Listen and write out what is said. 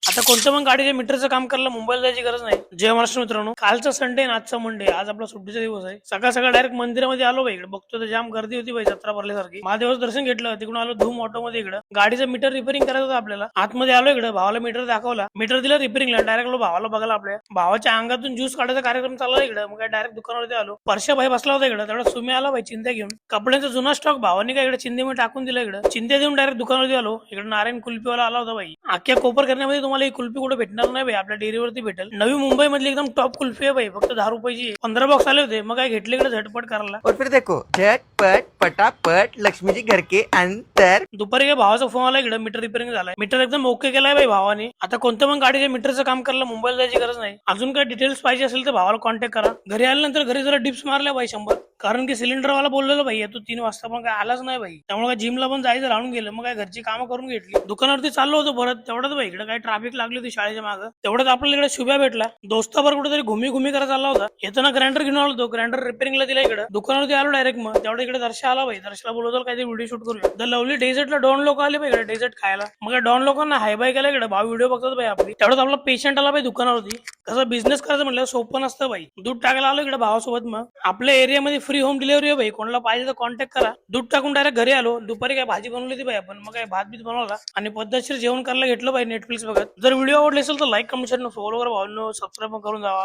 आता कोणत्या पण गाडीच्या मीटरचं काम करायला मुंबईला जायची गरज नाही. जय महाराष्ट्र मित्रांनो, कालचा संडे आणि आजचा मंडे, आज आपला सुट्टीचा दिवस आहे. सकाळ सकाळ डायरेक्ट मंदिरामध्ये आलो बाई. इकडे बघतो तर जाम गर्दी होती बाई, जत्रा भरल्यासारखी. महादेवाचं दर्शन घेतलं, तिकडून आलो धूम ऑटो मध्ये. इकडे गाडीचं मीटर रिपेअरिंग करायचं होतं आपल्याला. आतमध्ये आलो, इकडे भावाला मीटर दाखवला, मीटर दिला रिपेअरिंगला. डायरेक्ट भावाला बघायला, आपल्या भावाच्या अंगातून ज्यूस काढायचा कार्यक्रम चालला इकडे. मग काय डायरेक्ट दुकानावरती आलो. परशा भाई बसला होता इकडे, तेवढा सुमी आला भाई चिंध्या घेऊन. कपड्यांचा जुना स्टॉक भावानी काय इकडे चिंध्यामध्ये टाकून दिला. इकडे चिंध्या देऊन डायरेक्ट दुकानावरती आलो. इकडे नारायण कुल्फीवाला आला होता भाई. अख्ख्या कोपर करण्यामध्ये तुम्हाला ही कुल्फी कुठे भेटणार नाही भाई, आपल्या डेअरीवरती भेटेल. नवी मुंबई मधली एकदम टॉप कुल्फी आहे भाई, फक्त 10 रुपयाची. 15 बॉक्स आले होते. मग काय घेतले इकडे झटपट करायला. और फिर देखो झटपट पटापट लक्ष्मी जी घर के अंदर. दुपारी काय भावाचा फोन आला, इकडे मीटर रिपेअरिंग झालाय. मीटर एकदम ओके केलाय भाई भावाने. आता कोणत्या पण गाडीच्या मीटरचं काम करायला मुंबईला जायची गरज नाही. अजून काय डिटेल्स पाहिजे असेल तर भावाला कॉन्टॅक्ट करा. घरी आल्यानंतर घरी जरा डिप्स मारल्या भाई 100, कारण की सिलेंडर वाला बोललेलं भाई तू 3 वाजता, पण काय आलाच नाही भाई. त्यामुळे काय जिमला पण जायचं राहून गेलं. मग काय घरची कामं करून घेतली. दुकानावरती चाललो होतो परत, तेवढ्याच भाई इकडे काय ट्रॅफिक लागली होती शाळेच्या मागं. तेवढ्यात आपल्याला इकडे शुभ्या भेटला. दोस्तावर कुठेतरी घुमी करायला चालला होता. येताना ग्राइंडर घेऊन आलो होतो. ग्राइंडर रिपेअरिंगला दिला इकडे. दुकानावरती आलो डायरेक्ट. मग तेवढ्या इकडे दर्शा आला भाई. दर्शला बोलवतो काहीतरी व्हिडिओ शूट करूया. द लवली डेझर्टला डॉन लोक आले भाई इकडे डेझर्ट खायला. मग डॉन लोकांना हाय बाय केला इकडे. भाव व्हिडिओ बघतात भाई आपली. तेवढ्यात आपला पेशंट आला भाई दुकानावरती. कसं बिझनेस करायचं म्हटलं सोपं नसतं भाई. दूध टाकायला आलो इकडे भावासोबत. मग आपल्या एरियामध्ये फ्री होम डिलिव्हरी आहे भाई, कोणाला पाहिजे तर कॉन्टॅक्ट करा. दूध टाकून डायरेक्ट घरी आलो. दुपारी काय भाजी बनवली होती भाई आपण. मग काय भात बीत बनवला आणि पद्धतशीर जेवण करायला घेतलं भाई नेटफ्लिक्स बघत. जर व्हिडिओ आवडले असेल तर लाईक कमेंट शेअर फॉलो करा भावांनो, सबस्क्राईब करून जावा.